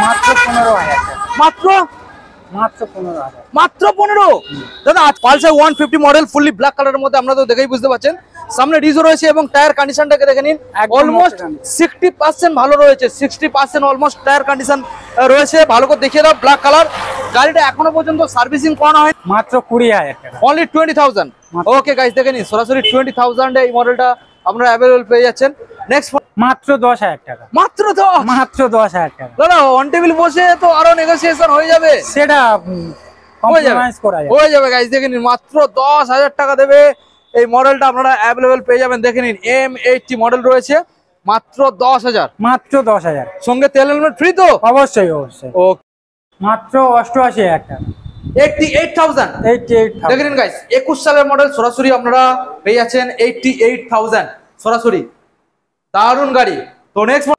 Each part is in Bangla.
মাত্র 15,000 টাকা। মাত্র মাত্র 15,000। মাত্র 15। দাদা পালসার 150 মডেল ফুললি ব্ল্যাক কালারের মধ্যে আমরা তো দেখেই বুঝতে পারছেন, সামনে ডিজো রয়েছে এবং টায়ার কন্ডিশনটাকে দেখে নিন, অলমোস্ট 60% ভালো রয়েছে, 60% অলমোস্ট টায়ার কন্ডিশন রয়েছে। ভালো করে দেখিয়ে দাও, ব্ল্যাক কালার। গাড়িটা এখনো পর্যন্ত সার্ভিসিং করানো হয় মাত্র 20,000 টাকা। অনলি 20,000। ওকে গাইস, দেখে নিন সরাসরি 20,000 এই মডেলটা আপনারা অ্যাভেলেবল পেয়ে যাচ্ছেন। নেক্সট মাত্র 10,000 টাকা। মাত্র 10। মাত্র 10,000 টাকা। দাদা অন টেবিল বসে তো আরো নেগোসিয়েশন হয়ে যাবে, সেটা কম্প্রোমাইজ করা যাবে। হয়ে যাবে গাইস, দেখে নিন মাত্র 10,000 টাকা দেবে এই মডেলটা আপনারা অ্যাভেলেবল পেয়ে যাবেন। দেখে নিন M80 মডেল রয়েছে মাত্র 10,000। মাত্র 10,000 সঙ্গে তেল হেলমেট ফ্রি তো? অবশ্যই অবশ্যই। ও মাত্র 88,000 টাকা। 88,000। 88,000 দেখে নিন গাইস, 21 সালের মডেল সরাসরি আপনারা পেয়ে যাচ্ছেন 88,000 সরাসরি। দারুণ গাড়ি। তো নেক্সট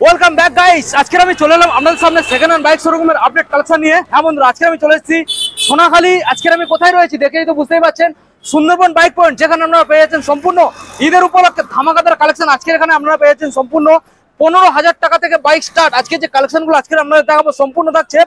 ওয়েলকাম ব্যাক গাইস, আজকে আমি চলে এলাম আপনাদের সামনে সেকেন্ড হ্যান্ড বাইক শোরুমের আপডেট কালেকশন নিয়ে। হ্যাঁ বন্ধুরা, আজকে আমি চলে এসেছি সোনাখালী। আজকে আমি কোথায় রয়েছি দেখেই তো বুঝতেই পারছেন, সুন্দরবন বাইক পয়েন্ট, যেখানে আপনারা পেয়ে যাচ্ছেন সম্পূর্ণ ঈদের উপলক্ষে ধামাকাদার কালেকশন। আজকে এখানে আপনারা পেয়ে যাচ্ছেন সম্পূর্ণ 15,000 টাকা থেকে বাইক স্টার্ট। আজকে যে কালেকশনগুলো আজকে আপনাদের দেখাবো সম্পূর্ণ থাকছে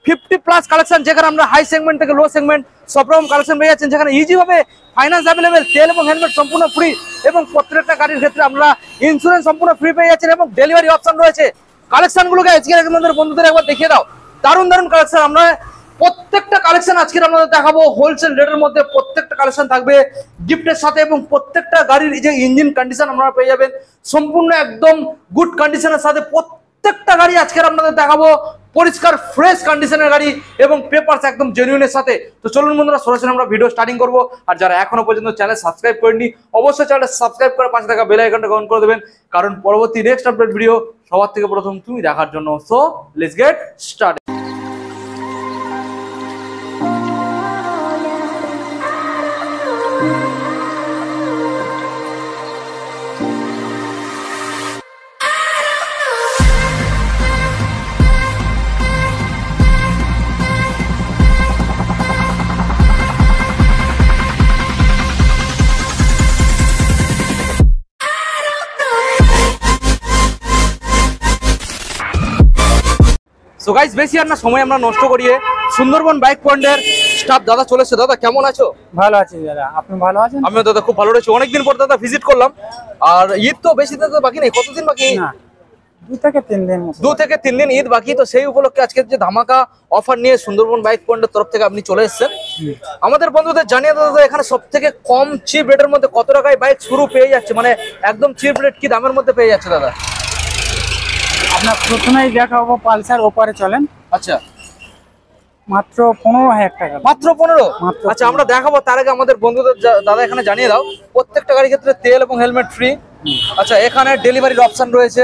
50+ কালেকশন, যেখানে আমরা হাই সেগমেন্ট থেকে লো সেগমেন্ট সব রকম কালেকশন পেয়ে যাচ্ছেন, যেখানে ইজি ভাবে ফাইন্যান্স অ্যাভেলেবেল, তেল এবং হেলমেট সম্পূর্ণ ফ্রি, এবং প্রত্যেকটা গাড়ির ক্ষেত্রে আমরা ইন্স্যুরেন্স সম্পূর্ণ ফ্রি পেয়ে যাচ্ছেন এবং ডেলিভারি অপশন রয়েছে। কালেকশনগুলোকে আজকে আমাদের বন্ধুদের একবার দেখিয়ে দাও, দারুণ দারুণ কালেকশন। আমরা প্রত্যেকটা কালেকশন আজকে আপনাদের দেখাবো হোলসেল রেটের মধ্যে। প্রত্যেকটা কালেকশন থাকবে গিফটের সাথে, এবং প্রত্যেকটা গাড়ির যে ইঞ্জিন কন্ডিশন আপনারা পেয়ে যাবেন সম্পূর্ণ একদম গুড কন্ডিশনের সাথে। প্রত্যেকটা গাড়ি আজকে আপনাদের দেখাবো পরিষ্কার ফ্রেশ কন্ডিশনের গাড়ি এবং পেপারস একদম জেনুইনের সাথে। তো চলুন বন্ধুরা, সরাসরি আমরা ভিডিও স্টার্টিং করব। আর যারা এখনো পর্যন্ত চ্যানেল সাবস্ক্রাইব করেননি, অবশ্যই চ্যানেল সাবস্ক্রাইব করে পাশে থাকা বেল আইকনটা অন করে দেবেন, কারণ পরবর্তী নেক্সট আপডেট ভিডিও সবার থেকে প্রথম তুমি দেখার জন্য। So let's get start. So guys, বেশি আর না সময় আমরা নষ্ট করিয়ে সুন্দরবন বাইক পয়েন্টের স্টাফ দাদা চলে এসেছে। দাদা কেমন আছো? ভালো আছি দাদা, আপনি ভালো আছেন? আমিও দাদা খুব ভালো রয়েছি। অনেকদিন পর দাদা ভিজিট করলাম, আর ঈদ তো বেশি দিন তো বাকি নেই, কতদিন বাকি? না, 2 থেকে 3 দিন। 2 থেকে 3 দিন ঈদ বাকি। তো সেই উপলক্ষে আজকে যে ধামাকা অফার নিয়ে সুন্দরবন বাইক পয়েন্টের তরফ থেকে আপনি চলে এসেছেন। আমাদের বন্ধুদের জানিয়ে দাদা, এখানে সব থেকে কম চিপ রেটের মধ্যে কত টাকায় বাইক শুরু পেয়ে যাচ্ছে, মানে একদম চিপ রেট কি দামের মধ্যে পেয়ে যাচ্ছে দাদা? আপনার প্রথমেই দেখাবো পালসার ওপারে চলেন। আচ্ছা, মাত্র 15,000 টাকা। মাত্র 15? আচ্ছা, আমরা দেখাবো তার আগে আমাদের বন্ধুদের দাদা এখানে জানিয়ে দাও প্রত্যেকটা গাড়ির ক্ষেত্রে তেল এবং হেলমেট ফ্রি। আচ্ছা, এখানে ডেলিভারির অপশন রয়েছে,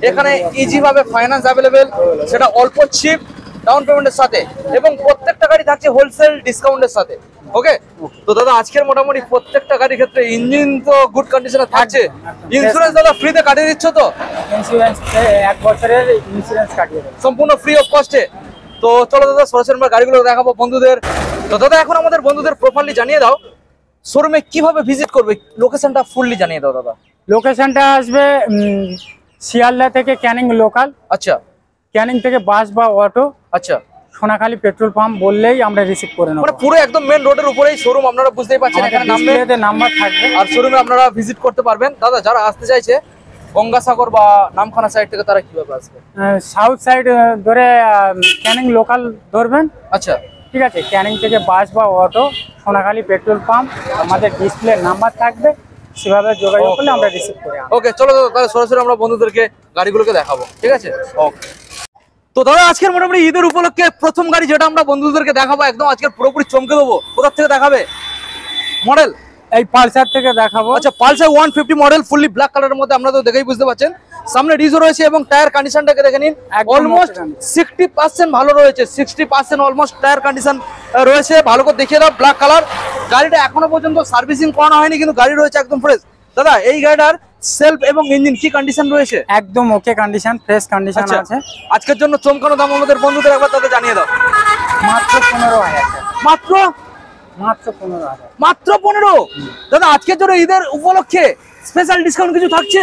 এখানে ইজি ভাবে ফাইন্যান্স অ্যাভেলেবেল, সেটা অল্প চিপ ডাউন পেমেন্টের সাথে, এবং প্রত্যেকটা গাড়ি থাকছে হোলসেল ডিসকাউন্টের সাথে। ওকে, তো দাদা আজকের মোটামুটি প্রত্যেকটা গাড়ির ক্ষেত্রে ইঞ্জিন তো গুড কন্ডিশনে থাকছে। ইন্স্যুরেন্স দাদা ফ্রিতে কাটিয়ে দিচ্ছ তো? ইন্স্যুরেন্স 1 বছরের ইন্স্যুরেন্স কাটিয়ে দেব সম্পূর্ণ ফ্রি অফ কস্টে। তো চলো দাদা সরাসরি আমরা গাড়িগুলো দেখাবো বন্ধুদের। তো দাদা এখন আমাদের বন্ধুদের প্রপারলি জানিয়ে দাও শোরুমে কিভাবে ভিজিট করবে, লোকেশনটা ফুললি জানিয়ে দাও দাদা। লোকেশনটা আসবে শিয়ালদা থেকে ক্যানিং লোকাল। আচ্ছা, ক্যানিং থেকে বাস বা অটো, আচ্ছা, সোনাখালী পেট্রোল পাম্প বললেই আমরা রিসিভ করে নেব। মানে পুরো একদম মেন রোডের উপরেই শোরুম, আপনারা বুঝতেই পারছেন। এখানে নাম্বার থাকবে আর শোরুমে আপনারা ভিজিট করতে পারবেন। দাদা যারা আসতে চাইছে গঙ্গাসাগর বা নামখানা সাইড থেকে, তারা কিভাবে আসবে? সাউথ সাইড ধরে ক্যানিং লোকাল ধরবেন। আচ্ছা, ঠিক আছে, ক্যানিং থেকে বাস বা অটো, সোনাখালী পেট্রোল পাম্প, আমাদের ডিসপ্লে নাম্বার থাকবে, সেভাবে যোগাযোগ করলে আমরা রিসিভ করে আনবো। ওকে, চলো দাদা তাহলে সরাসরি আমরা বন্ধুদেরকে গাড়িগুলোকে দেখাবো, ঠিক আছে? ওকে। তো দাদা আজকের মোটামুটি ঈদের উপলক্ষে প্রথম গাড়ি যেটা আমরা বন্ধুদেরকে দেখাবো, একদম আজকে পুরোপুরি চমকে দেবো। কোথা থেকে দেখাবে মডেল? এই পালসার থেকে দেখাবো। আচ্ছা, পালসার 150 মডেল ফুললি ব্ল্যাক কালারের মধ্যে, আমরা তো দেখেই বুঝতে পারছেন, সামনে ডিজো রয়েছে এবং টায়ার কন্ডিশনটাকে দেখে নিন, অলমোস্ট 60% ভালো রয়েছে, 60% অলমোস্ট টায়ার কন্ডিশন রয়েছে। ভালো করে দেখিয়ে দাও, ব্ল্যাক কালার। গাড়িটা এখনো পর্যন্ত সার্ভিসিং করানো হয়নি, কিন্তু গাড়ি রয়েছে একদম ফ্রেশ। দাদা এই গাড়িটার সেলফ এবং ইঞ্জিন কি কন্ডিশন রয়েছে? একদম ওকে কন্ডিশন, ফ্রেশ কন্ডিশন আছে। আজকের জন্য চমকানো দাম আমাদের বন্ধুদের একবার তাদের জানিয়ে দাও। মাত্র 15,000 টাকা। মাত্র মাত্র 15,000। মাত্র 15? দাদা আজকের জন্য ঈদের উপলক্ষে স্পেশাল ডিসকাউন্ট কিছু থাকছে?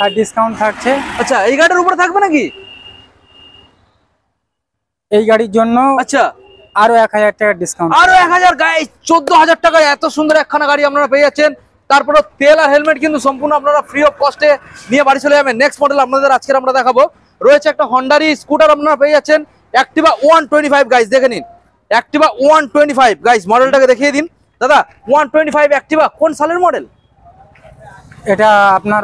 আর ডিসকাউন্ট থাকছে। আচ্ছা, এই গাড়ির উপরে থাকবে নাকি? এই গাড়ির জন্য আচ্ছা আরো 1000 টাকা ডিসকাউন্ট। আরো 1000 গাইস, 14000 টাকায় এত সুন্দর একখানা গাড়ি আপনারা পেয়ে যাচ্ছেন। তারপরে তেল আর হেলমেট কিন্তু সম্পূর্ণ আপনারা ফ্রি অফ কস্টে নিয়ে বাড়ি চলে যাবেন। নেক্সট মডেল আপনাদের আজকে আমরা দেখাবো, রয়েছে একটা হন্ডারি স্কুটার আপনারা পেয়ে যাচ্ছেন, অ্যাক্টিভা 125 গাইস দেখে নিন, অ্যাক্টিভা 125 গাইস, মডেলটাকে দেখিয়ে দিন দাদা। 125 অ্যাক্টিভা কোন সালের মডেল? এটা আপনার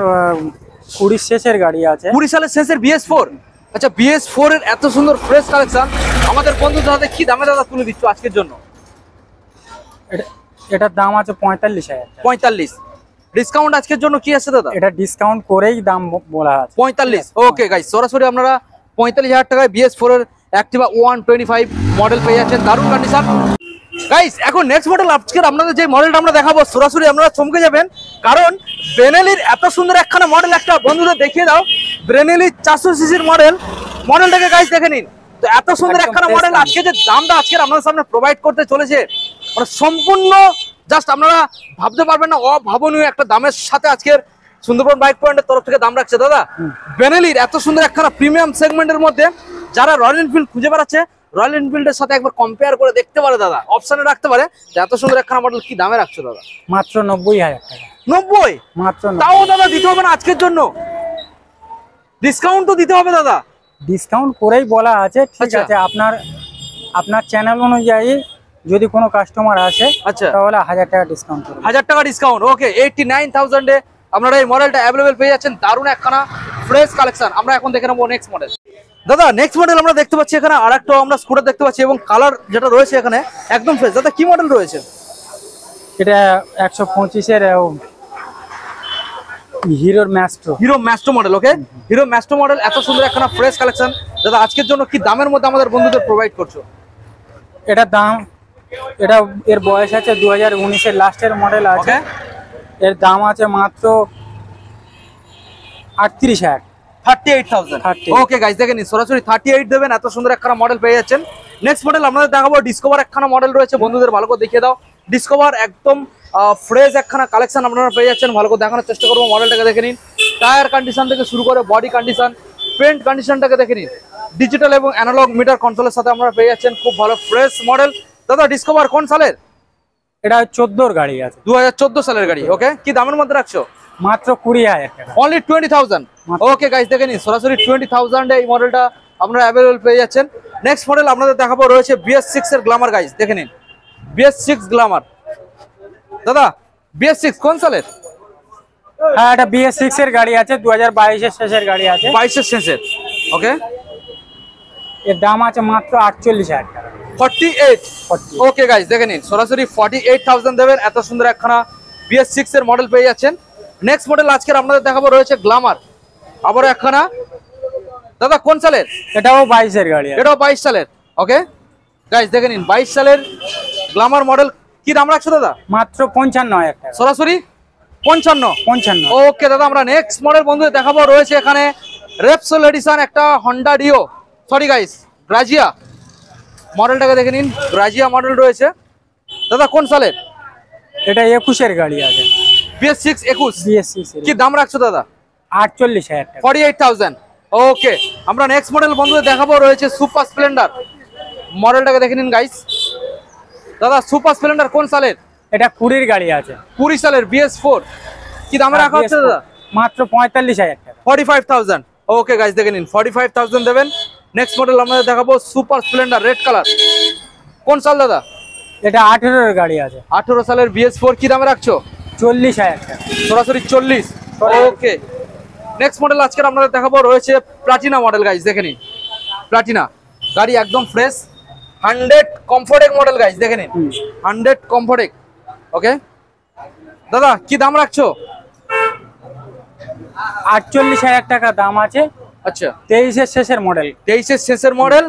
20 শেষের গাড়ি আছে। 20 সালের শেষের BS4। আচ্ছা BS4 এর এত সুন্দর ফ্রেশ কালেকশন আমাদের বন্ধুদের হাতে কি দামে দাদা তুলে দিচ্ছ আজকের জন্য? এটার দাম আছে 45,000। 45 ডিসকাউন্ট আজকের জন্য কি আছে দাদা? এটা ডিসকাউন্ট করেই দাম বলা আছে 45। ওকে গাইস, সরাসরি আপনারা 45,000 টাকায় BS4 এর অ্যাক্টিভা 125 মডেল পেয়ে যাচ্ছেন, দারুণ কন্ডিশন গাইস। এখন নেক্সট মডেল আজকের আপনাদের যে মডেলটা আমরা দেখাবো, সরাসরি আপনারা চমকে যাবেন, কারণ বেনেলির এত সুন্দর একখানা মডেল একটা বন্ধুদের দেখিয়ে দাও। বেনেলি 400 সিসির মডেলটাকে গাইস দেখে নিন। তো এত সুন্দর একখানা মডেল আজকে যে দামটা আজকের আপনাদের সামনে প্রোভাইড করতে চলেছে, মানে সম্পূর্ণ জাস্ট আপনারা ভাবতে পারবেন না, অভাবনীয় একটা দামের সাথে আজকের সুন্দরবন বাইক পয়েন্টের তরফ থেকে দাম রাখছে দাদা। বেনেলির এত সুন্দর একখানা প্রিমিয়াম সেগমেন্টের মধ্যে যারা রয়্যাল এনফিল্ড খুঁজে বেড়াচ্ছে, রয়্যাল এনফিল্ডের সাথে একবার কম্পেয়ার করে দেখতে পারে দাদা, অপশনে রাখতে পারে। এত সুন্দর একখানা মডেল কি দামে রাখছো দাদা? মাত্র 90,000 টাকা। 90 মাত্র 90। তাও দাদা দিতে হবে না আজকের জন্য? ডিসকাউন্ট তো দিতে হবে দাদা। ডিসকাউন্ট করেই বলা আছে, ঠিক আছে। আপনার চ্যানেল অনুযায়ী যদি কোনো কাস্টমার আসে, আচ্ছা তাহলে 1000 টাকা ডিসকাউন্ট করবে। 1000 টাকা ডিসকাউন্ট। ওকে, 89,000 এ আপনারা এই মডেলটা অ্যাভেলেবেল পেয়ে যাচ্ছেন, দারুণ একখানা ফ্রেশ কালেকশন। আমরা এখন দেখে নেবো নেক্সট মডেল। দাদা নেক্সট মডেল আমরা দেখতে পাচ্ছি এখানে আরেকটা আমরা স্কুটার দেখতে পাচ্ছি, এবং কালার যেটা রয়েছে এখানে একদম ফ্রেশ। দাদা কি মডেল রয়েছে? এটা 125 এর হিরোর Maestro. Hero Maestro model. Okay, Hero Maestro model, এত সুন্দর একখানা ফ্রেশ কালেকশন। দাদা আজকের জন্য কি দামের মধ্যে আমাদের বন্ধুদের প্রোভাইড করছো? এর বয়স আছে 2019 এর লাস্টের মডেল আছে। এর দাম আছে মাত্র 38,000। 38,000। ওকে গাইস দেখে নিন, সরাসরি 38 দেবেন, এত সুন্দর একখানা মডেল পেয়ে যাচ্ছেন। নেক্সট মডেল আপনাদের দেখাবো ডিসকভার একখানা মডেল রয়েছে, বন্ধুদের ভালো করে দেখিয়ে দাও। ডিসকভার একদম ফ্রেশ একখানা কালেকশন আপনারা পেয়ে যাচ্ছেন, ভালো করে দেখানোর চেষ্টা করবো। মডেলটাকে দেখে নিন, টায়ার কন্ডিশন থেকে শুরু করে বডি কন্ডিশন, পেন্ট কন্ডিশনটাকে দেখে নিন। ডিজিটাল এবং অ্যানালগ মিটার কন্ট্রোলের সাথে আপনারা পেয়ে যাচ্ছেন, খুব ভালো ফ্রেশ মডেল। দাদা ডিসকভার কোন সালের? এটা 14 গাড়ি আছে, 2014 সালের গাড়ি। ওকে, কি দামের মধ্যে রাখছো? মাত্র 20,000 টাকা। অনলি 20,000। ওকে গাইস দেখে নিন, সরাসরি 20,000 এই মডেলটা আপনারা অ্যাভেলেবল পেয়ে যাচ্ছেন। নেক্সট মডেল আপনাদের দেখাবো রয়েছে BS6 এর গ্ল্যামার গাইস দেখে নিন, BS6 গ্ল্যামার। দাদা BS6 কোন সালের? হ্যাঁ, এটা BS6 এর গাড়ি আছে, 2022 এর শেষের গাড়ি আছে। 22 এর শেষের। ওকে, এর দাম আছে মাত্র 48,000 টাকা। 48। ওকে গাইস দেখে নিন, সরাসরি 48,000 দেবেন, এত সুন্দর একখানা BS6 এর মডেল পেয়ে যাচ্ছেন। নেক্সট মডেল আজকের আপনাদের দেখাবো রয়েছে গ্ল্যামার, আবারও একখানা। দাদা কোন সালের? এটাও 22 এর গাড়ি আছে। এটাও 22 সালের। ওকে গাইস দেখে নিন, 22 সালের গ্ল্যামার মডেল, কি দাম রাখছো দাদা? মাত্র 55,000 টাকা। সরাসরি 55। ওকে দাদা, আমরা নেক্সট মডেল বন্ধুদের দেখাবো রয়েছে এখানে রেপসোল এডিশন একটা Honda Dio, sorry guys Grazia. মডেলটাকে দেখে নিন, গ্রাজিয়া মডেল রয়েছে। দাদা কোন সালের? এটা 21 এর গাড়ি আছে। BS6 21। BS6 এর কি দাম রাখছো দাদা? 48,000 টাকা। 48,000। ওকে, আমরা নেক্সট মডেল বন্ধুদের দেখাবো রয়েছে সুপার স্প্লেন্ডার। মডেলটাকে দেখে নিন গাইস। দাদা সুপার স্প্লেন্ডার কোন সালের? এটা 20 এর গাড়ি আছে। 20 সালের BS4। কি দামে রাখা হচ্ছে দাদা? মাত্র 45,000 টাকা। 45,000। ওকে গাইস দেখে নিন, 45,000 দেবেন। নেক্সট মডেল আমাদের দেখাবো সুপার স্প্লেন্ডার রেড কালার, কোন সাল দাদা? এটা 18 এর গাড়ি আছে। 18 সালের BS4। কি দামে রাখছো? 40,000 টাকা। সরাসরি 40। ওকে, নেক্সট মডেল আজকে আপনাদের দেখাবো রয়েছে প্লাটিনা মডেল গাইস দেখে নিন। প্লাটিনা গাড়ি একদম ফ্রেশ, 100 কমফোর্টেক মডেল গাইস দেখে নিন, 100 কমফোর্টেক। ওকে দাদা কি দাম রাখছো? 48,000 টাকা দাম আছে। আচ্ছা, 23 এর শেষের মডেল। 23 এর শেষের মডেল,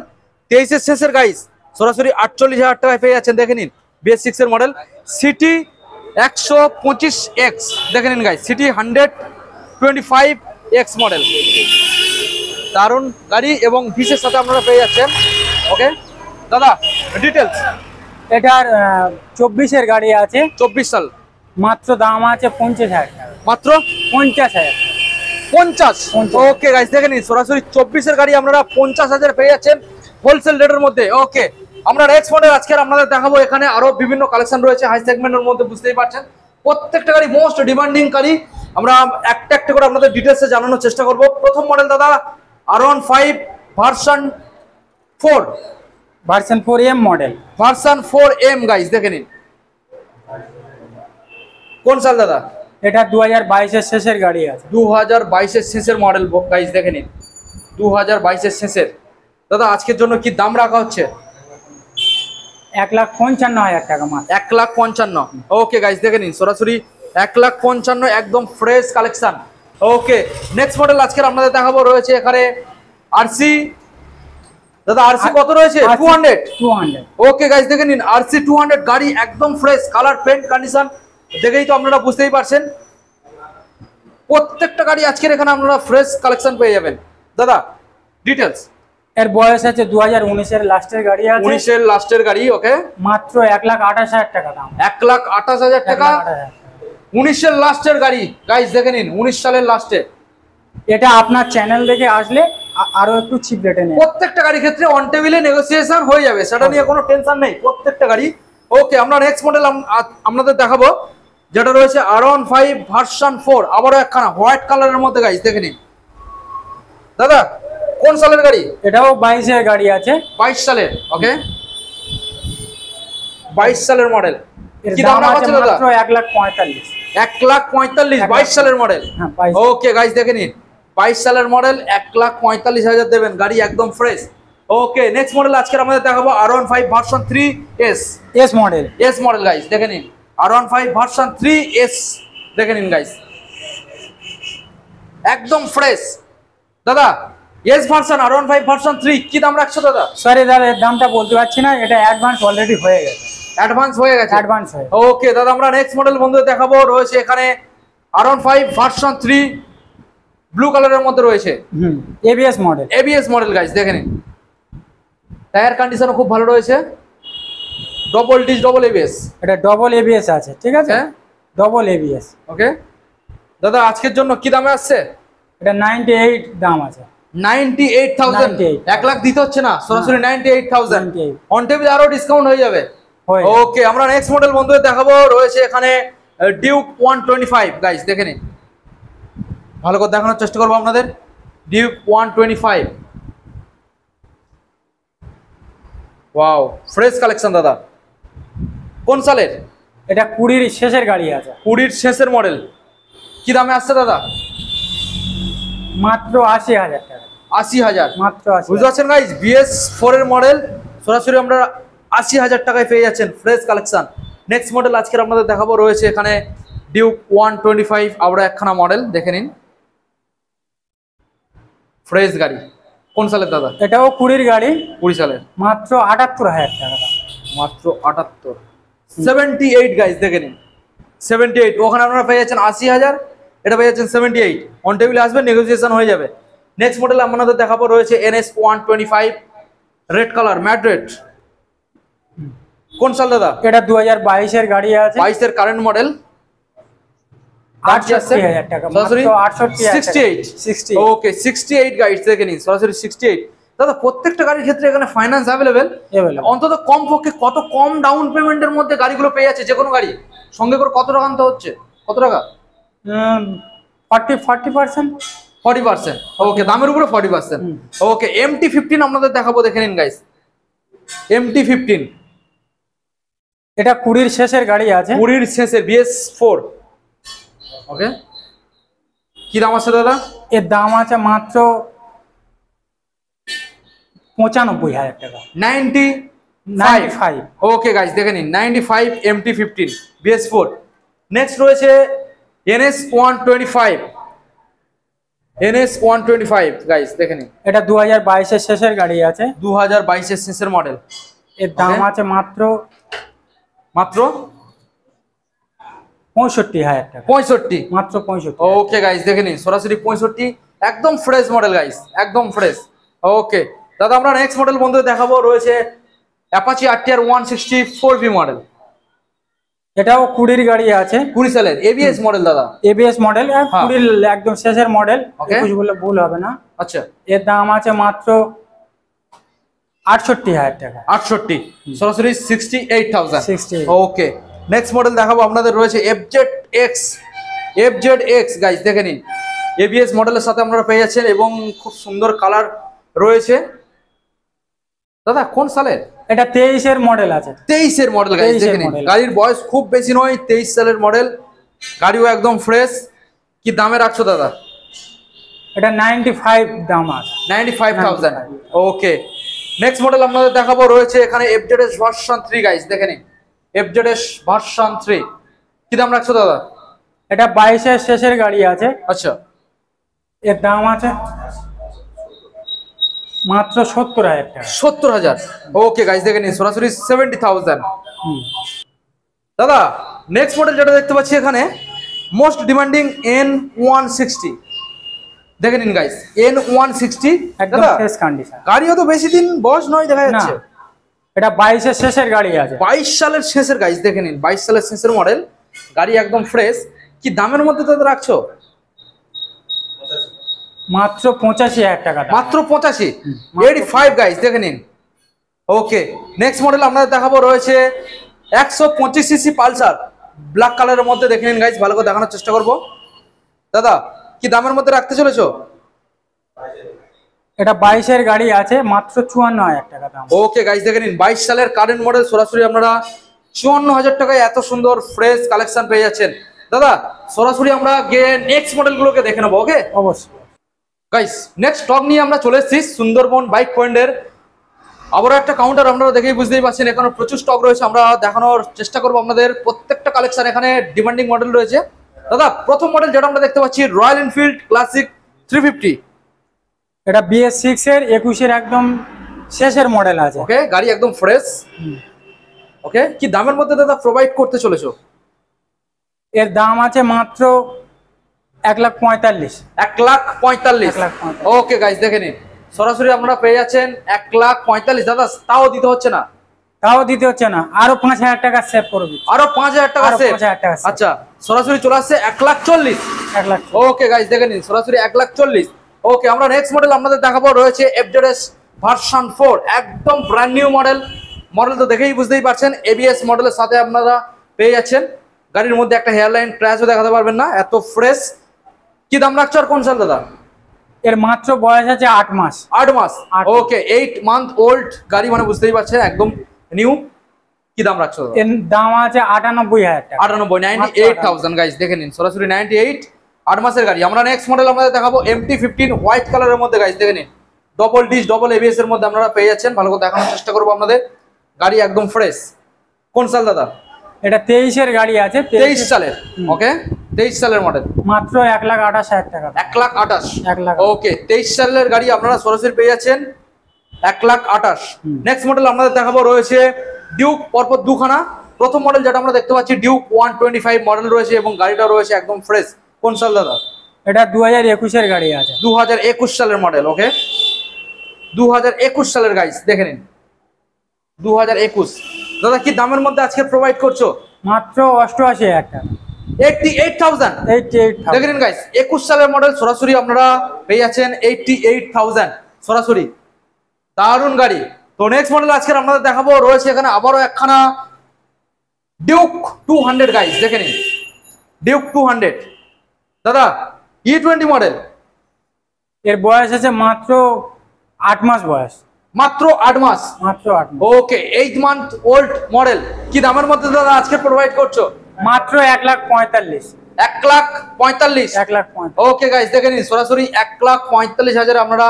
23 এর শেষের গাইস, সরাসরি 48,000 টাকায় পেয়ে যাচ্ছেন। দেখে নিন BS6 এর মডেল, সিটি 125X দেখে নিন গাইস, সিটি 125X মডেল, দারুণ গাড়ি এবং ভিসের সাথে আপনারা পেয়ে যাচ্ছেন। ওকে দাদা ডিটেলস। এটার 24 এর গাড়ি আছে, 24 সাল, মাত্র দাম আছে 50,000 টাকা। মাত্র 50,000। 50। ওকে গাইস দেখে নিন সরাসরি 24 এর গাড়ি আপনারা 50,000 পেয়ে যাচ্ছেন হোলসেল রেটের মধ্যে। ওকে আমরা নেক্সট মডেল আজকে আপনাদের দেখাবো, এখানে আরো বিভিন্ন কালেকশন রয়েছে হাই সেগমেন্টের মধ্যে, বুঝতেই পারছেন প্রত্যেকটা গাড়ি মোস্ট ডিমান্ডিং গাড়ি। আমরা একটা একটা করে আপনাদের ডিটেইলসে জানানোর চেষ্টা করব। প্রথম মডেল দাদা R15 version 4, version 4M model, version 4M guys দেখে নিন। কোন সাল দাদা? এটা 2022 এর শেষের গাড়ি আছে। 2022 এর শেষের মডেল গাইস দেখে নিন, 2022 এর শেষের। দাদা আজকের জন্য কি দাম রাখা হচ্ছে? 1,55,000 টাকা মাত্র। 1,55,000। ওকে গাইস দেখে নিন সরাসরি 1,55,000 একদম ফ্রেশ কালেকশন। ওকে নেক্সট মডেল আজকে আপনাদের দেখাবো, রয়েছে এখানে আরসি। দাদা আরসি কত রয়েছে? 200। ওকে গাইস দেখে নিন আরসি 200 গাড়ি একদম ফ্রেশ, কালার পেন্ট কন্ডিশন দেখেই তো আপনারা বুঝতেই পারছেন। প্রত্যেকটা গাড়ি আজকের এখানে আপনারা ফ্রেশ কালেকশন পেয়ে যাবেন। দাদা ডিটেলস। এর বয়স আছে 2019 এর লাস্টের গাড়ি আছে। 19 এর লাস্টের গাড়ি। ওকে মাত্র 1,28,000 টাকা দাম। 1,28,000 টাকা 19 এর লাস্টের গাড়ি গাইস দেখে নিন, 19 সালের লাস্টে। এটা আপনার চ্যানেল দেখে আসলে আরো একটু চিপ রেটে নেই। প্রত্যেকটা গাড়ির ক্ষেত্রে অন টেবিলে নেগোসিয়েশন হয়ে যাবে, সেটা নিয়ে কোনো টেনশন নেই প্রত্যেকটা গাড়ি। ওকে আমরা নেক্সট মডেল আপনাদের দেখাবো, যেটা রয়েছে R15 ভার্সন 4, আবারও একখানা হোয়াইট কালারের মধ্যে গাইস দেখে নিন। দাদা কোন সালের গাড়ি? এটাও 22 এর গাড়ি আছে। 22 সালের। ওকে 22 সালের মডেল। এর কি দাম দাম রাখা আছে হচ্ছে দাদা? মাত্র 1,45,000। 1,45,000 22 সালের মডেল। হ্যাঁ 22। ওকে গাইস দেখে নিন 22 সালের মডেল 1,45,000 দেবেন, গাড়ি একদম ফ্রেশ। ওকে নেক্সট মডেল আজকে আমাদের দেখাবো R15 version 3S। S model. S model guys দেখে নিন R15 ভার্সন 3S দেখে নিন গাইস একদম ফ্রেশ। দাদা এস ভার্সন R15 ভার্সন 3 কি দাম রাখছো দাদা? সরি দাদা এর দামটা বলতে পারছি না, এটা অ্যাডভান্স অলরেডি হয়ে গেছে। অ্যাডভান্স হয়ে গেছে। অ্যাডভান্স হয়ে। ওকে দাদা আমরা নেক্সট মডেল বন্ধুদের দেখাবো, রয়েছে এখানে R15 ভার্সন 3 ব্লু কালারের মধ্যে রয়েছে। ABS model. ABS model guys দেখে নিন, টায়ার কন্ডিশনও খুব ভালো রয়েছে, ডবল ডিস ডবল এবিএস। এটা ডবল এবিএস আছে, ঠিক আছে, ডবল এবিএস। ওকে দাদা আজকের জন্য কি দামে আসছে? এটা 98 দাম আছে। 98,000। 1 লাখ দিতে হচ্ছে না, সরাসরি 98,000। অন টেবিল আরো ডিসকাউন্ট হয়ে যাবে। ওকে আমরা নেক্সট মডেল বন্ধুদের দেখাবো, রয়েছে এখানে ডিউক 125 গাইস দেখে নিন, ভালো করে দেখানোর চেষ্টা করবো আপনাদের। Duke 125 wow fresh collection. দাদা কোন সালের? এটা 20 এর শেষের গাড়ি আছে। 20 শেষের মডেল। কি দামে আসছে দাদা? মাত্র 80,000 টাকা। 80,000 মাত্র 80। বুঝতে পারছেন গাইস BS4 এর মডেল সরাসরি আমরা 80,000 টাকায় পেয়ে যাচ্ছেন ফ্রেশ কালেকশন। নেক্সট মডেল আজকে আপনাদের দেখাবো, রয়েছে এখানে ডিউক 125 আবার একখানা মডেল দেখে নিন, ফ্রেশ গাড়ি। কোন সালের দাদা? এটাও 20 গাড়ি। 20 সালের। মাত্র 78,000 টাকা দাম। মাত্র 78। 78 গাইস দেখে নিন 78। ওখানে আপনারা পেয়ে যাচ্ছেন 80,000, এটা পেয়ে যাচ্ছেন 78। অন টেবিলে আসবেন, নেগোসিয়েশন হয়ে যাবে। নেক্সট মডেল আপনাদের দেখাবো, রয়েছে NS 125 red colour matte red. কোন সাল দাদা? এটা 2022 এর গাড়ি আছে। 22 এর কারেন্ট মডেল। 68,000 টাকা। সরাসরি মাত্র 68,000 68। ওকে 68 গাইস দেখে নিন সরাসরি 68। দাদা প্রত্যেকটা গাড়ির ক্ষেত্রে এখানে ফাইন্যান্স অ্যাভেলেবেল। অন্তত কম পক্ষে কত কম ডাউন পেমেন্টের মধ্যে গাড়িগুলো পেয়ে যাচ্ছে, যে কোনো গাড়ি সঙ্গে করে কত টাকা আনতে হচ্ছে? কত টাকা? 40%। 40%। ওকে দামের উপরে 40%। ওকে MT-15 আপনাদের দেখাবো, দেখে নিন গাইস MT-15। এটা 20 এর শেষের গাড়ি আছে। 20 এর শেষের BS4। ওকে কি দাম আছে দাদা? এর দাম আছে মাত্র 95,000 টাকা। 95। ওকে গাইস দেখে নিন 95 MT-15 BS4। নেক্সট রয়েছে NS 125। NS 125 গাইস দেখে নিন, এটা 2022 এর শেষের গাড়ি আছে। 2022 এর শেষের মডেল। এর দাম আছে মাত্র 65,000 টাকা। 65 মাত্র 65। ওকে গাইস দেখে নিন সরাসরি 65, একদম ফ্রেশ মডেল গাইস, একদম ফ্রেশ। ওকে দাদা আমরা নেক্সট মডেল বন্ধুদের দেখাবো, রয়েছে অ্যাপাচি RTR 160 4V মডেল। এটাও 20 গাড়ি আছে, 20 সালের এবিএস মডেল দাদা। এবিএস মডেল, 20 একদম শেষের মডেল, Okay. 21 বলে ভুল হবে না। আচ্ছা, এর দাম আছে মাত্র 68,000 টাকা। 68, সরাসরি 68,000। 68। ওকে, নেক্সট মডেল দেখাবো আপনাদের রয়েছে FZX গাইস, দেখে নিন এবিএস মডেলের সাথে আপনারা পেয়ে যাচ্ছেন এবং খুব সুন্দর কালার রয়েছে। দাদা কোন সালের? এটা 23 এর মডেল আছে। 23 এর মডেল গাইস, 23 এর দেখে নিন model। গাড়ির বয়স খুব বেশি নয়, 23 সালের মডেল, গাড়িও একদম ফ্রেশ। কি দামে রাখছো দাদা? এটা 95 দাম আছে। 95,000। ওকে, নেক্সট মডেল আপনাদের দেখাবো রয়েছে এখানে FZS ভার্সন 3 গাইস, দেখে নিন FZS ভার্সন 3। কি দাম রাখছো দাদা? এটা 22 এর শেষের গাড়ি আছে। আচ্ছা, এর দাম আছে মাত্র 70,000 টাকা। 70,000। ওকে গাইস, দেখে নিন সরাসরি 70,000। হুম। দাদা নেক্সট মডেল যেটা দেখতে পাচ্ছি এখানে মোস্ট ডিমান্ডিং N160, দেখে নিন গাইস N160। একদম দাদা ফ্রেশ কন্ডিশন। গাড়িও তো বেশি দিন বয়স নয় দেখা না, যাচ্ছে। এটা 22 এর শেষের গাড়ি আছে। 22 সালের শেষের গাইস, দেখে নিন 22 সালের শেষের মডেল, গাড়ি একদম ফ্রেশ। কি দামের মধ্যে দাদা রাখছো? মাত্র 85,000 টাকা দাম। মাত্র 85, 85 গাইস, দেখে নিন। ওকে, নেক্সট মডেল আপনাদের দেখাবো রয়েছে 125 সিসি পালসার ব্ল্যাক কালারের মধ্যে, দেখে নিন গাইস, ভালো করে দেখানোর চেষ্টা করব। দাদা কি দামের মধ্যে রাখতে চলেছো? এটা 22 এর গাড়ি আছে, মাত্র 54,000 টাকা দাম। ওকে গাইস, দেখে নিন 22 সালের কারেন্ট মডেল, সরাসরি আপনারা 54,000 টাকায় এত সুন্দর ফ্রেশ কালেকশন পেয়ে যাচ্ছেন। দাদা সরাসরি আমরা গিয়ে নেক্সট মডেলগুলোকে দেখে নেবো। ওকে অবশ্যই। গাইস, নেক্সট স্টক নিয়ে আমরা চলে এসেছি সুন্দরবন বাইক পয়েন্টের আবারও একটা কাউন্টার। আপনারা দেখেই বুঝতেই পারছেন এখানে প্রচুর স্টক রয়েছে, আমরা দেখানোর চেষ্টা করবো আপনাদের প্রত্যেকটা কালেকশন। এখানে ডিমান্ডিং মডেল রয়েছে। দাদা প্রথম মডেল যেটা আমরা দেখতে পাচ্ছি রয়্যাল এনফিল্ড ক্লাসিক 350। এটা BS6 এর 21 এর একদম শেষের মডেল আছে। ওকে, গাড়ি একদম ফ্রেশ। ওকে, কি দামের মধ্যে দাদা প্রোভাইড করতে চলেছো? এর দাম আছে মাত্র 1,45,000। 1,45,000। ওকে গাইস, দেখে নিন সরাসরি আপনারা পেয়ে যাচ্ছেন 1,45,000। দাদা তাও দিতে হচ্ছে না? তাও দিতে হচ্ছে না, আরো 5,000 টাকা সেভ করবি। আরো 5,000 টাকা আরো সেভ। 5,000 টাকা save। আচ্ছা, সরাসরি চলে আসছে 1,40,000। 1 লাখ। ওকে গাইস, দেখে নিন সরাসরি 1,40,000। ওকে, আমরা নেক্সট মডেল আপনাদের দেখাবো রয়েছে FZS ভার্সন 4, একদম ব্র্যান্ড নিউ মডেল। মডেল তো দেখেই বুঝতেই পারছেন ABS মডেলের সাথে আপনারা পেয়ে যাচ্ছেন। গাড়ির মধ্যে একটা হেয়ারলাইন ক্র্যাশও দেখাতে পারবেন না, এত ফ্রেশ। কি দাম রাখছো আর কোন সাল দাদা? এর মাত্র বয়স আছে 8 মাস। 8 মাস। ওকে, 8 মান্থ ওল্ড গাড়ি, মানে বুঝতেই পারছেন একদম নিউ। কি দাম রাখছো দাদা? এর দাম আছে 98,000 টাকা। 98,000 গাইস, দেখে নিন সরাসরি 98, 8 মাসের গাড়ি। আমরা নেক্সট মডেল আপনাদের দেখাবো MT-15 হোয়াইট কালারের মধ্যে গাইস, দেখে নিন ডবল ডিস ডবল ABS এর মধ্যে আপনারা পেয়ে যাচ্ছেন। ভালো করে দেখানোর চেষ্টা করবো আপনাদের, গাড়ি একদম ফ্রেশ। কোন সাল দাদা? এটা 23 এর গাড়ি আছে। 23 সালের। ওকে, 23 সালের মডেল, মাত্র 1,28,000 টাকা। 1,28,000। 1 লাখ। ওকে, 23 সালের গাড়ি আপনারা সরাসরি পেয়ে যাচ্ছেন 1,28,000। নেক্সট মডেল আপনাদের দেখাবো রয়েছে ডিউক, পরপর দুখানা। প্রথম মডেল যেটা আমরা দেখতে পাচ্ছি ডিউক 125 মডেল রয়েছে এবং গাড়িটা রয়েছে একদম ফ্রেশ। কোন সাল দাদা? এটা 2021 এর গাড়ি আছে। 2021 সালের মডেল। ওকে, 2021 সালের গাইস, দেখে নিন 2021। দাদা কি দামের মধ্যে আজকে প্রোভাইড করছো? মাত্র 88,000 টাকা। 88,000। 88,000। দেখে নিন গাইস, 21 সালের মডেল, সরাসরি আপনারা পেয়ে যাচ্ছেন 88,000 সরাসরি। দারুণ গাড়ি। তো নেক্সট মডেল আজকে আপনাদের দেখাবো রয়েছে এখানে আবারও একখানা ডিউক 200 গাইস, দেখে নিন ডিউক 200। দাদা E20 মডেল, এর বয়স আছে মাত্র 8 মাস বয়স। মাত্র 8 মাস। মাত্র 8 মাস। ওকে, 8 মান্থ ওল্ড মডেল। কি দামের মধ্যে দাদা আজকে প্রোভাইড করছো? মাত্র 1,45,000। 1,45,000। 1,45,000। ওকে গাইস, দেখে নিন সরাসরি 1,45,000 আপনারা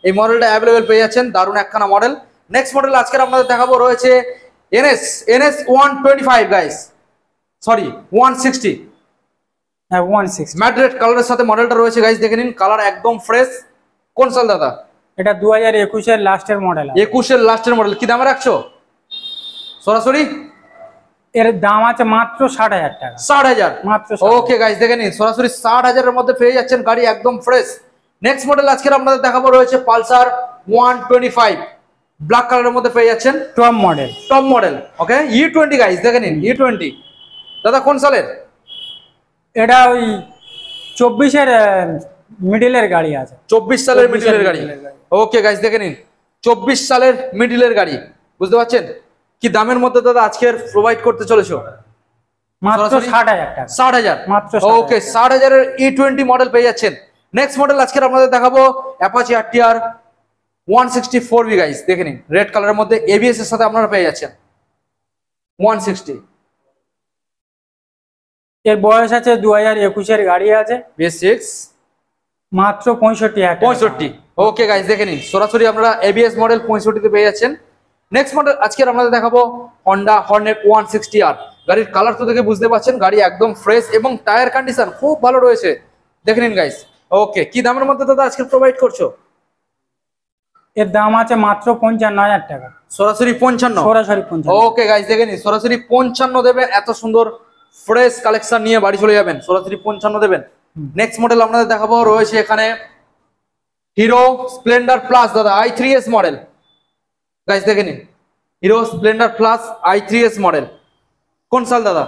এই মডেলটা অ্যাভেলেবেল পেয়ে যাচ্ছেন। দারুণ একখানা মডেল। নেক্সট মডেল আজকে আপনাদের দেখাবো রয়েছে NS 125 গাইস, সরি 160। হ্যাঁ, 160। ম্যাট রেড কালারের সাথে মডেলটা রয়েছে গাইস, দেখে নিন কালার একদম ফ্রেশ। কোন সাল দাদা? এটা 2021 এর লাস্টের মডেল। 21 এর লাস্টের মডেল। কি দামে রাখছো সরাসরি? এর দাম আছে মাত্র 60,000 টাকা। 60,000। মাত্র। ওকে গাইস, দেখে নিন সরাসরি 60,000 এর মধ্যে পেয়ে যাচ্ছেন গাড়ি একদম ফ্রেশ। নেক্সট মডেল আজকে আপনাদের দেখাবো রয়েছে পালসার 125 ব্ল্যাক কালারের মধ্যে পেয়ে যাচ্ছেন top model. Top model. Okay, E20 guys, দেখে নিন E20 দাদা কোন সালের? এটা ওই 24-এর মিডিলের গাড়ি আছে। 24 সালের মিডিলের গাড়ি। মিডলের গাড়ি। ওকে গাইস দেখে নিন, 24 সালের মিডিলের গাড়ি, বুঝতে পারছেন? কি দামের মধ্যে দাদা আজকের প্রোভাইড করতে চলেছো? মাত্র সরাসরি 60,000 টাকা। 60,000 মাত্র 60,000 ওকে, 60,000 এর E20 মডেল পেয়ে যাচ্ছেন। নেক্সট মডেল আজকে আপনাদের দেখাবো অ্যাপাচি RTR 164V গাইস, দেখে নিন রেড কালারের মধ্যে ABS এর সাথে আপনারা পেয়ে যাচ্ছেন 160। এর বয়স আছে 2021-এর গাড়ি আছে, BS6 মাত্র 65,000 টাকা। 65। ওকে গাইস দেখে নিন, সরাসরি আপনারা ABS মডেল 65 তে পেয়ে যাচ্ছেন। নেক্সট মডেল আজকে আপনাদের দেখাবো Honda Hornet 160R। গাড়ির কালার তো দেখে বুঝতে পারছেন, গাড়ি একদম ফ্রেশ এবং টায়ার কন্ডিশন খুব ভালো রয়েছে, দেখে নিন গাইস। ওকে, কি দামের মধ্যে দাদা আজকে প্রোভাইড করছো? এর দাম আছে মাত্র 55,000 টাকা। সরাসরি 55। সরাসরি 55। ওকে গাইস দেখে নিন, সরাসরি 55 দেবেন, এত সুন্দর ফ্রেশ কালেকশন নিয়ে বাড়ি চলে যাবেন, সরাসরি 55 দেবেন। নেক্সট মডেল আপনাদের দেখাবো রয়েছে এখানে হিরো স্প্লেন্ডার প্লাস দাদা i3s মডেল। গাইস দেখে নিন, hero Splendor plus i3s model. কোন সাল দাদা?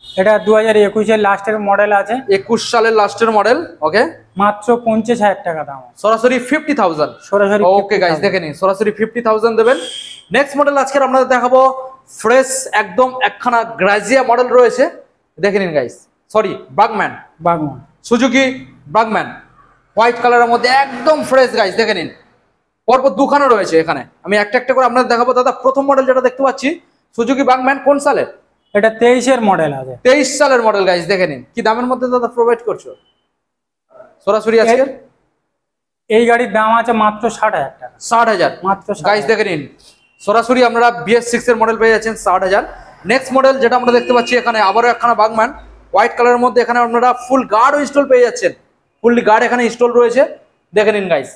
এটা 2021-এর লাস্টের মডেল আছে, 21 সালের লাস্টের মডেল। ওকে, মাত্র 50,000 টাকা দাম আছে। সরাসরি 50,000। সরাসরি ওকে গাইস দেখে নিন, সরাসরি 50,000 দেবেন। নেক্সট মডেল আজকে আপনাদের দেখাবো ফ্রেশ একদম একখানা গ্রাজিয়া মডেল রয়েছে, দেখে নিন guys, sorry Burgman, Burgman Suzuki Burgman white কালারের মধ্যে একদম ফ্রেশ গাইস, দেখে নিন পরপর দুখানা রয়েছে এখানে, আমি একটা একটা করে আপনাদের দেখাবো। দাদা প্রথম মডেল যেটা দেখতে পাচ্ছি সুজুকি বাগম্যান কোন সালের? এটা 23-এর মডেল আছে। 23 সালের মডেল গাইস, দেখে নিন কি দামের মধ্যে দাদা প্রোভাইড করছো সরাসরি আজকে? এই গাড়ির দাম আছে মাত্র 60,000 টাকা। 60,000 মাত্র গাইস দেখে নিন, সরাসরি আমরা BS6 এর মডেল পেয়ে যাচ্ছেন 60,000। নেক্সট মডেল যেটা আমরা দেখতে পাচ্ছি এখানে আবারও একখানা বাগম্যান হোয়াইট কালারের মধ্যে, এখানে আপনারা ফুল গার্ড ইনস্টল পেয়ে যাচ্ছেন, ফুললি গার্ড এখানে ইনস্টল রয়েছে, দেখে নিন গাইস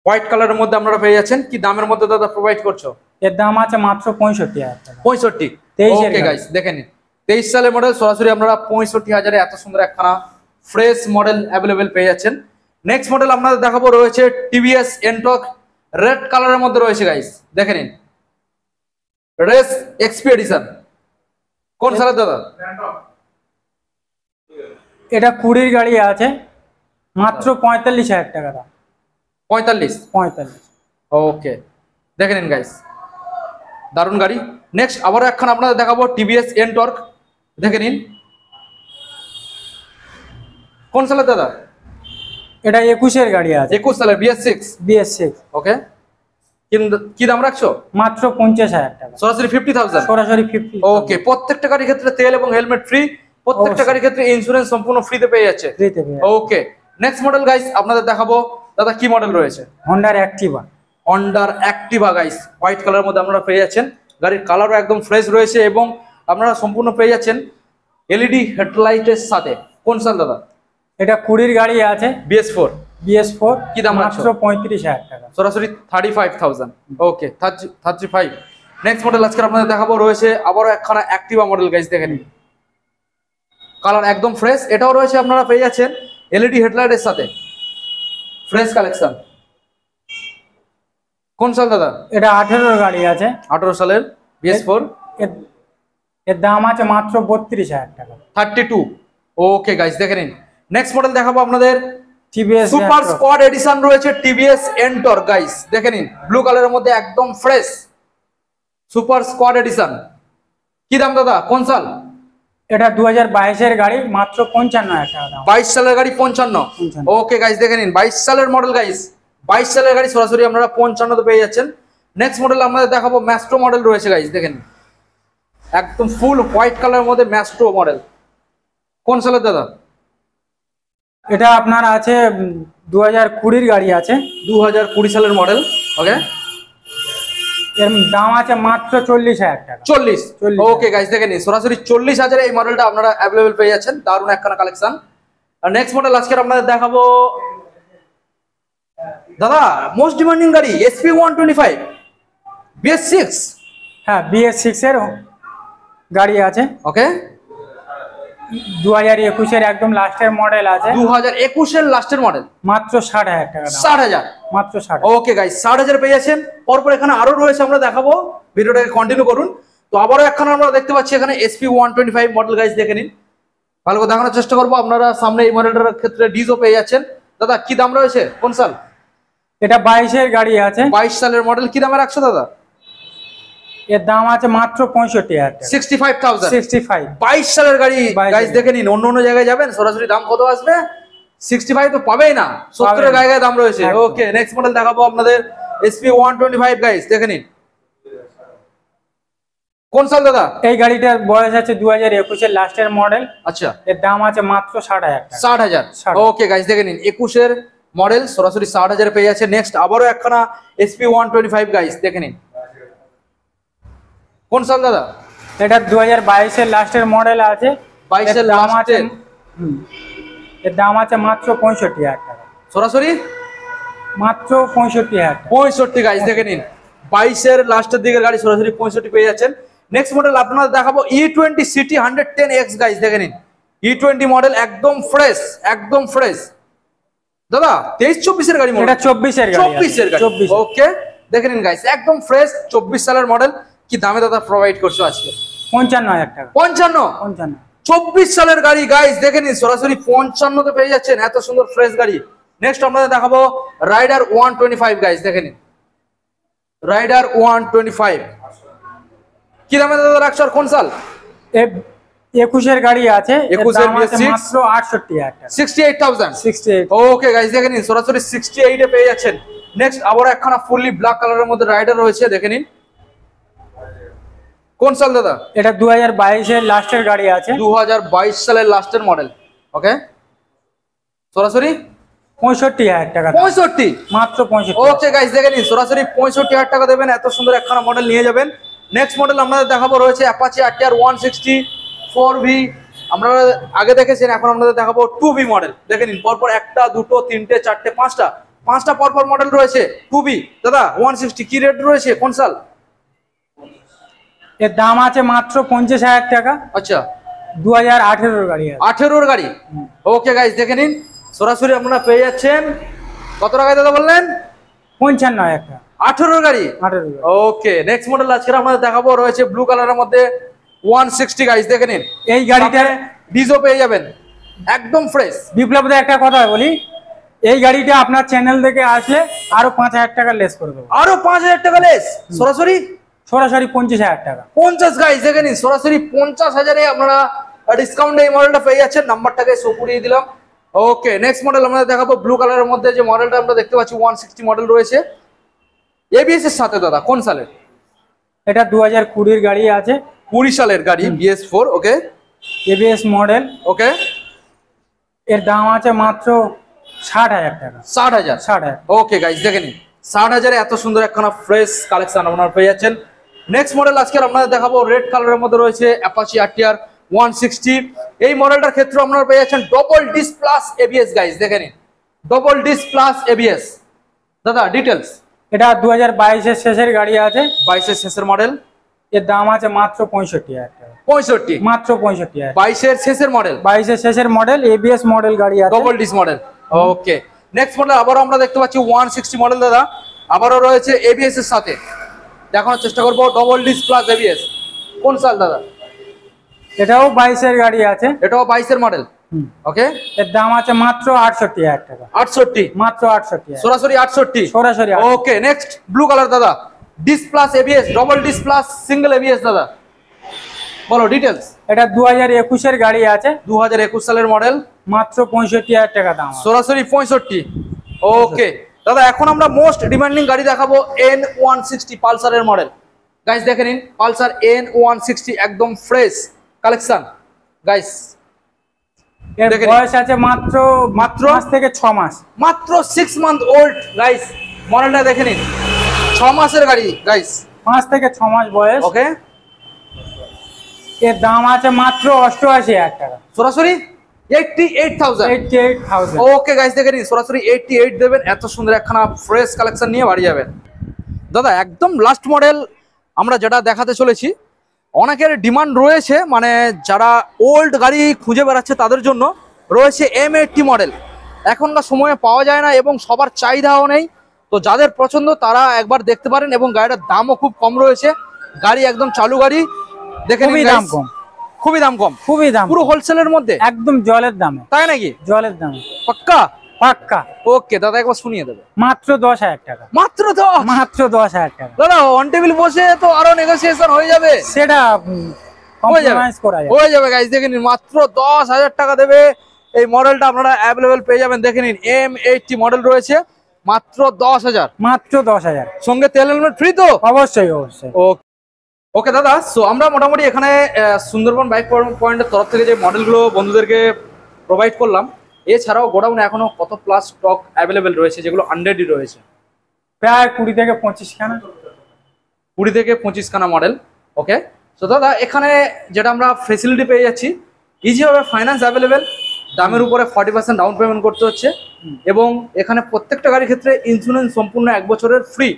হোয়াইট কালারের মধ্যে আপনারা পেয়ে যাচ্ছেন। কি দামের মধ্যে দাদা প্রোভাইড করছো? এর দাম আছে মাত্র 65,000 টাকা। 65। 23 এর ওকে গাড়ি। গাইস দেখে নিন, 23 সালের মডেল, সরাসরি আপনারা 65,000 এত সুন্দর একখানা ফ্রেশ মডেল অ্যাভেলেবেল পেয়ে যাচ্ছেন। নেক্সট মডেল আপনাদের দেখাবো রয়েছে TVS Ntorq রেড কালারের মধ্যে রয়েছে গাইস, দেখে নিন রেস এক্সপিডিশন। কোন সালের দাদা? এটা 20-এর গাড়ি আছে, মাত্র 45,000 টাকা দাম। 45। 45। ওকে দেখে নিন গাইস, দারুণ গাড়ি। নেক্সট আবারও একখানা আপনাদের দেখাবো TVS Ntorq, দেখে নিন কোন সালের দাদা? এটা 21-এর গাড়ি আছে, 21 সালের BS6। BS6। ওকে, কি দাম রাখছো? মাত্র 50,000 টাকা। সরাসরি 50,000। সরাসরি 50। ওকে, প্রত্যেকটা গাড়ির ক্ষেত্রে তেল এবং হেলমেট ফ্রি, প্রত্যেকটা অবশ্যই। গাড়ির ক্ষেত্রে ইন্স্যুরেন্স সম্পূর্ণ ফ্রিতে পেয়ে যাচ্ছে। ফ্রিতে পেয়ে ওকে, নেক্সট মডেল গাইস আপনাদের দেখাবো দাদা, কি মডেল রয়েছে? হন্ডার অ্যাক্টিভা। হন্ডার অ্যাক্টিভা গাইস, হোয়াইট কালারের মধ্যে আপনারা পেয়ে যাচ্ছেন, গাড়ির কালারও একদম ফ্রেশ রয়েছে এবং আপনারা সম্পূর্ণ পেয়ে যাচ্ছেন LED হেডলাইটের সাথে। কোন সাল দাদা? এটা 20-এর গাড়ি আছে, BS4। BS4। কি দাম মাত্র রাখছো? 35,000 টাকা। সরাসরি 35,000। ওকে, 35। নেক্সট মডেল আজকে আপনাদের দেখাবো রয়েছে আবারও একখানা অ্যাক্টিভা মডেল গাইস, দেখে নিন কালার একদম ফ্রেশ, এটাও রয়েছে আপনারা পেয়ে যাচ্ছেন LED হেডলাইটের সাথে, ফ্রেশ কালেকশন। কোন সাল দাদা? এটা 18-এর গাড়ি আছে, 18 সালের BS4। এর দাম আছে মাত্র 32,000 টাকা। 32। ওকে গাইস দেখে নিন, নেক্সট মডেল দেখাবো আপনাদের TVS সুপার স্কোয়াড এডিশন রয়েছে TVS Ntorq গাইস, দেখে নিন ব্লু কালারের মধ্যে একদম ফ্রেশ সুপার স্কোয়াড এডিশন। কি দাম দাদা, কোন সাল? এটা 2022-এর গাড়ি, মাত্র 55,000 টাকা দাম। 22 সালের গাড়ি 55। ওকে গাইস দেখে নিন 22 সালের মডেল গাইস, 22 সালের গাড়ি সরাসরি আপনারা 55 তে পেয়ে যাচ্ছেন। নেক্সট মডেল আপনাদের দেখাবো ম্যাস্ট্রো মডেল রয়েছে গাইস, দেখেন একদম ফুল হোয়াইট কালারের মধ্যে ম্যাস্ট্রো মডেল। কোন সালের দাদা? এটা আপনার আছে 2020-এর গাড়ি আছে, 2020 সালের মডেল। ওকে, এর দাম আছে মাত্র 40,000 টাকা। 40। 40। ওকে গাইস দেখে নিন, সরাসরি 40,000 এই মডেলটা আপনারা অ্যাভেলেবেল পেয়ে যাচ্ছেন, দারুণ একখানা কালেকশন। আর নেক্সট মডেল আজকে আপনাদের দেখাবো দাদা মোস্ট ডিমান্ডিং গাড়ি SP125 BS6। হ্যাঁ, BS6-এর গাড়ি আছে, ওকে, 2021-এর একদম লাস্টের মডেল আছে, 2021 এর লাস্টের মডেল, মাত্র 60,000 টাকা দাম। 60,000। মাত্র 60। ওকে গাইস 60,000 পেয়ে যাচ্ছেন। পরপর এখানে আরো রয়েছে, আমরা দেখাবো, ভিডিওটাকে কন্টিনিউ করুন। তো আবারও একখানা আমরা দেখতে পাচ্ছি এখানে SP125 মডেল গাইস, দেখে নিন। ভালো করে দেখানোর চেষ্টা করবো। আপনারা সামনে এই মডেলটার ক্ষেত্রে ডিজও পেয়ে যাচ্ছেন। দাদা কি দাম রয়েছে, কোন সাল? এটা 22-এর গাড়ি আছে। 22 সালের মডেল। কি দামে রাখছো দাদা? এর দাম আছে মাত্র 65,000 টাকা। 65,000। 65। 22 সালের গাড়ি 22 গাইস, দেখে নিন। অন্য জায়গায় যাবেন সরাসরি দাম কত আসবে? 65 তো পাবেই না, 70 এর গায়ে দাম রয়েছে। একদম। ওকে, নেক্সট মডেল দেখাবো আপনাদের SP125 গাইস, দেখে নিন। কোন সাল দাদা? এই গাড়িটার বয়স আছে 2021-এর লাস্টের মডেল। আচ্ছা, এর দাম আছে মাত্র 60,000 টাকা। 60,000। 60,000 ওকে গাইস, দেখে নিন। 21-এর মডেল, সরাসরি 60,000 পেয়ে যাচ্ছে। নেক্সট আবারও একখানা SP125 গাইস, দেখে নিন। কোন সাল দাদা? এটা 2022-এর লাস্টের মডেল আছে। 22 এর এর দাম আছে লাস্টের। এর দাম আছে মাত্র 65,000 টাকা। সরাসরি মাত্র 65,000 টাকা। 65 গাইস, দেখে নিন। 22 এর লাস্টের দিকের গাড়ি সরাসরি 65 পেয়ে যাচ্ছেন। নেক্সট মডেল আপনাদের দেখাবো E20 সিটি 110X গাইস, দেখে নিন। E20 মডেল, একদম ফ্রেশ, একদম ফ্রেশ। দাদা 23-24 এর গাড়ি মডেল? এটা 24-এর গাড়ি। 24 এর গাড়ি। 24। ওকে, দেখে নিন গাইস, একদম ফ্রেশ 24 সালের মডেল। কি দামে দাদা প্রোভাইড করছো আজকে? 55,000 টাকা। 55। 55। 24 সালের গাড়ি গাইস, দেখে নিন। সরাসরি 55 তে পেয়ে যাচ্ছেন এত সুন্দর ফ্রেশ গাড়ি। নেক্সট আপনাদের দেখাবো রাইডার 125 গাইস, দেখে নিন। রাইডার 125 কি দামে দাদা রাখছো, আর কোন সাল? 21-এর গাড়ি আছে। এর 21-এর দাম আছে BS6 মাত্র 68,000 টাকা। 68,000। 68। ওকে গাইস, দেখে নিন। সরাসরি 68 এ পেয়ে যাচ্ছেন। নেক্সট আবার একখানা ফুললি ব্ল্যাক কালারের মধ্যে রাইডার রয়েছে, দেখে নিন। কোন সাল দাদা? এটা 2022-এর লাস্টের গাড়ি আছে। 2022 সালের লাস্টের মডেল। ওকে, সরাসরি 65,000 টাকা। 65। মাত্র 65। ওকে গাইস, দেখে নিন। সরাসরি 65,000 টাকা দেবেন, এত সুন্দর একখানা মডেল নিয়ে যাবেন। নেক্সট মডেল আপনাদের দেখাবো রয়েছে অ্যাপাচি RTR 160 4V। আপনারা আগে দেখেছেন, এখন আপনাদের দেখাবো 2V মডেল। দেখে নিন, পরপর একটা, দুটো, তিনটে, চারটে, পাঁচটা পরপর মডেল রয়েছে 2V। দাদা 160 কি রেট রয়েছে, কোন সাল? এর দাম আছে মাত্র 50,000 টাকা। আচ্ছা, 2018-এর গাড়ি আছে। 18-র গাড়ি। ওকে গাইস, দেখে নিন। সরাসরি আপনারা পেয়ে যাচ্ছেন কত টাকায় দাদা বললেন? 55,000 টাকা। 18-র গাড়ি। 18 গাড়ি। ওকে, নেক্সট মডেল আজকে আপনাদের দেখাবো রয়েছে ব্লু কালারের মধ্যে 160 গাইস, দেখে নিন। এই গাড়িটা ডিজো পেয়ে যাবেন, একদম ফ্রেশ। বিপ্লবদা একটা কথা বলি, এই গাড়িটা আপনার চ্যানেল থেকে আসলে আরো 5,000 টাকা লেস করে দেবো। আরো 5,000 টাকা লেস, সরাসরি 50,000 টাকা। 50 গাইস, দেখে নিন। সরাসরি 50,000-এ আপনারা ডিসকাউন্টে এই মডেলটা পেয়ে যাচ্ছেন। নাম্বারটাকে শো করিয়ে দিলাম। ওকে, নেক্সট মডেল আমরা দেখাবো ব্লু কালারের মধ্যে যে মডেলটা আমরা দেখতে পাচ্ছি 160 মডেল রয়েছে ABS এর সাথে। দাদা কোন সালের? এটা 2020-এর গাড়ি আছে। 20 সালের গাড়ি, BS4। ওকে, ABS মডেল। ওকে, এর দাম আছে মাত্র 60,000 টাকা। 60,000। 60,000। ওকে গাইস, দেখে নিন। 60,000-এ এত সুন্দর একখানা ফ্রেশ কালেকশন আপনারা পেয়ে যাচ্ছেন। নেক্সট মডেল আজকে আপনাদের দেখাবো রেড কালারের মধ্যে রয়েছে অ্যাপাচি RTR 160। এই মডেলটার ক্ষেত্রে আপনারা পেয়ে যাচ্ছেন double disc plus ABS guys, দেখে নিন। Double disc plus ABS। দাদা ডিটেলস? এটা 2022-এর শেষের গাড়ি আছে। 22-এর শেষের মডেল। এর দাম আছে মাত্র 65,000 টাকা। 65। মাত্র 65,000। 22-এর শেষের মডেল। 22-এর শেষের মডেল, ABS মডেল গাড়ি আছে। Double disc model. Okay, next model আবারও আমরা দেখতে পাচ্ছি 160 মডেল দাদা। আবারও রয়েছে ABS এর সাথে। দেখানোর চেষ্টা করবো ডবল ডিস্ক প্লাস ABS। কোন সাল দাদা? এটাও 22-এর গাড়ি আছে। এটাও 22-এর মডেল। ওকে, এর দাম আছে মাত্র 68,000 টাকা। 68। মাত্র 68,000। সরাসরি 68। সরাসরি। ওকে, নেক্সট ব্লু কালার দাদা, disc plus ABS, double disc plus single ABS। দাদা বলো ডিটেলস। এটা 2021-এর গাড়ি আছে। 2021 সালের মডেল। মাত্র 65,000 টাকা দাম। সরাসরি 65। ওকে দাদা, এখন আমরা মোস্ট ডিমান্ডিং গাড়ি দেখাবো N160 পালসারের মডেল। গাইস দেখে নিন, পালসার N160 একদম ফ্রেশ কালেকশন গাইস। এর বয়স আছে মাত্র 5 থেকে 6 মাস। মাত্র 6 মান্থ ওল্ড গাইস। মডেলটা দেখে নিন, 6 মাসের গাড়ি গাইস। 5 থেকে 6 মাস বয়স। ওকে, এর দাম আছে মাত্র 88,000 টাকা। সরাসরি 88,000। 88,000। ওকে গাইস, দেখে নিন। সরাসরি 88 দেবেন, এত সুন্দর একখানা ফ্রেশ কালেকশন নিয়ে বাড়ি যাবেন। দাদা একদম লাস্ট মডেল আমরা যেটা দেখাতে চলেছি, অনেকের ডিমান্ড রয়েছে, মানে যারা ওল্ড গাড়ি খুঁজে বেড়াচ্ছে তাদের জন্য রয়েছে M80 মডেল। এখনকার সময়ে পাওয়া যায় না এবং সবার চাহিদাও নেই। তো যাদের পছন্দ তারা একবার দেখতে পারেন, এবং গাড়িটার দামও খুব কম রয়েছে। গাড়ি একদম চালু গাড়ি, দেখে খুবই নিন দাম guys, কম, খুবই দাম কম, খুবই দাম পুরো কম। হোলসেলের মধ্যে, একদম জলের দামে, তাই নাকি? জলের দামে পাক্কা? পাক্কা। ওকে দাদা, একবার শুনিয়ে দেবে। মাত্র 10,000 টাকা, মাত্র 10? মাত্র 10,000 টাকা। দাদা অন টেবিল বসে তো আরো নেগোসিয়েশন হয়ে যাবে। সেটা হয়ে যাবে, কম্প্রোমাইজ করা যায়। হয়ে যাবে গাইস, দেখে নিন মাত্র 10,000 টাকা দেবে। এই মডেলটা আপনারা অ্যাভেলেবেল পেয়ে যাবেন। দেখে নিন M80 মডেল রয়েছে, মাত্র 10,000। মাত্র 10,000, সঙ্গে তেল হেলমেট ফ্রি তো? অবশ্যই অবশ্যই। ওকে ওকে দাদা, সো আমরা মোটামুটি এখানে সুন্দরবন বাইক পয়েন্টের তরফ থেকে যে মডেলগুলো বন্ধুদেরকে প্রোভাইড করলাম, এছাড়াও গোডাউনে এখনো কত প্লাস স্টক অ্যাভেলেবেল রয়েছে যেগুলো আনরেডি রয়েছে? প্রায় 20 থেকে 25 খানা। 20 থেকে 25 খানা মডেল। ওকে, তো দাদা এখানে যেটা আমরা ফেসিলিটি পেয়ে যাচ্ছি, ইজিভাবে ফাইন্যান্স অ্যাভেলেবেল, দামের উপরে 40% ডাউন পেমেন্ট করতে হচ্ছে, এবং এখানে প্রত্যেকটা গাড়ির ক্ষেত্রে ইন্স্যুরেন্স সম্পূর্ণ 1 বছরের ফ্রি,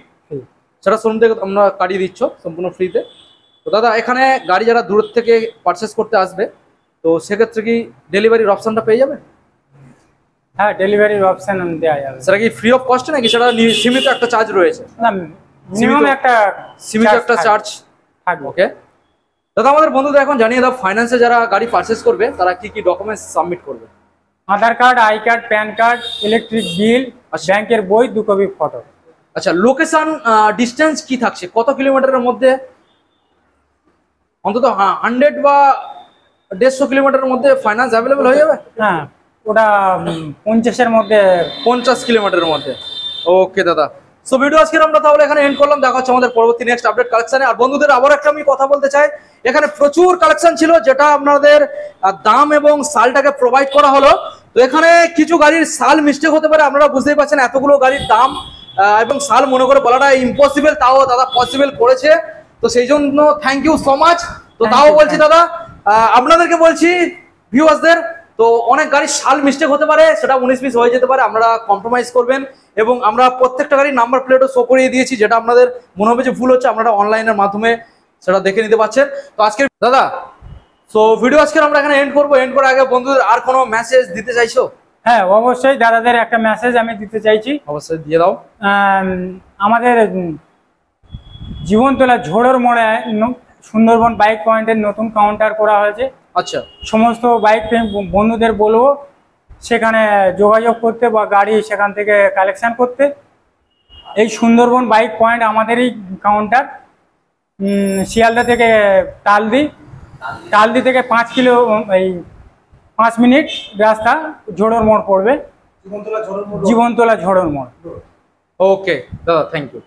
সেটা শোরুম থেকে আমরা কাটিয়ে দিচ্ছ সম্পূর্ণ ফ্রিতে। তো দাদা এখানে গাড়ি যারা দূর থেকে পারচেস করতে আসবে, তো সেক্ষেত্রে কি ডেলিভারির অপশনটা পেয়ে যাবে? হ্যাঁ, ডেলিভারির অপশন দেওয়া যাবে। সেটা কি ফ্রি অফ কস্ট নাকি সেটা সীমিত একটা চার্জ রয়েছে? না, মিনিমাম একটা সীমিত একটা চার্জ থাকবে। ওকে দাদা, আমাদের বন্ধুদের এখন জানিয়ে দাও, ফাইন্যান্সে যারা গাড়ি পারচেস করবে তারা কি কি ডকুমেন্টস সাবমিট করবে? Aadhaar card, I card, PAN card, electric bill, ব্যাংকের বই, 2 কপি ফটো। আচ্ছা, লোকেশন ডিস্টেন্স কি থাকছে, কত কিলোমিটারের মধ্যে? অন্তত 100 বা 150 কিলোমিটারের মধ্যে ফাইন্যান্স অ্যাভেলেবেল হয়ে যাবে? হ্যাঁ, ওটা 50-এর মধ্যে। 50 কিলোমিটারের মধ্যে। ওকে দাদা, সো ভিডিও আজকে আমরা তাহলে এখানে এন্ড করলাম। দেখা হচ্ছে আমাদের পরবর্তী নেক্সট আপডেট কালেকশনে। আর বন্ধুদের আবার একটা আমি কথা বলতে চাই, এখানে প্রচুর কালেকশন ছিল যেটা আপনাদের দাম এবং সালটাকে প্রোভাইড করা হলো। তো এখানে কিছু গাড়ির সাল মিস্টেক হতে পারে, আপনারা বুঝতেই পারছেন, এতগুলো গাড়ির দাম এবং সাল মনে করে বলাটা ইম্পসিবল, তাও দাদা পসিবল করেছে, তো সেই জন্য থ্যাংক ইউ সো মাচ। তো তাও বলছি দাদা, আপনাদেরকে বলছি ভিউয়ার্সদের, তো অনেক গাড়ির সাল মিস্টেক হতে পারে, সেটা 19-20 হয়ে যেতে পারে, আপনারা কম্প্রোমাইজ করবেন। এবং আমরা প্রত্যেকটা গাড়ির নাম্বার প্লেটও শো করিয়ে দিয়েছি, যেটা আপনাদের মনে হবে যে ভুল হচ্ছে, আপনারা অনলাইনের মাধ্যমে সেটা দেখে নিতে পারছেন। তো আজকে দাদা, সো ভিডিও আজকে আমরা এখানে এন্ড করবো। এন্ড করার আগে বন্ধুদের আর কোনো মেসেজ দিতে চাইছো? হ্যাঁ, অবশ্যই দাদাদের একটা মেসেজ আমি দিতে চাইছি। অবশ্যই দিয়ে দাও। আমাদের জীবনতলা ঝোড়োর মোড়ে সুন্দরবন বাইক পয়েন্টের নতুন কাউন্টার করা হয়েছে। আচ্ছা, সমস্ত বাইক প্রেমী বন্ধুদের বলবো সেখানে যোগাযোগ করতে বা গাড়ি সেখান থেকে কালেকশন করতে। এই সুন্দরবন বাইক পয়েন্ট আমাদেরই কাউন্টার, শিয়ালদা থেকে তালদি থেকে 5 মিনিট রাস্তা, ঝোড়োর মোড় পড়বে, জীবনতলা ঝোড়োর মোড়। ওকে দাদা, থ্যাংক ইউ।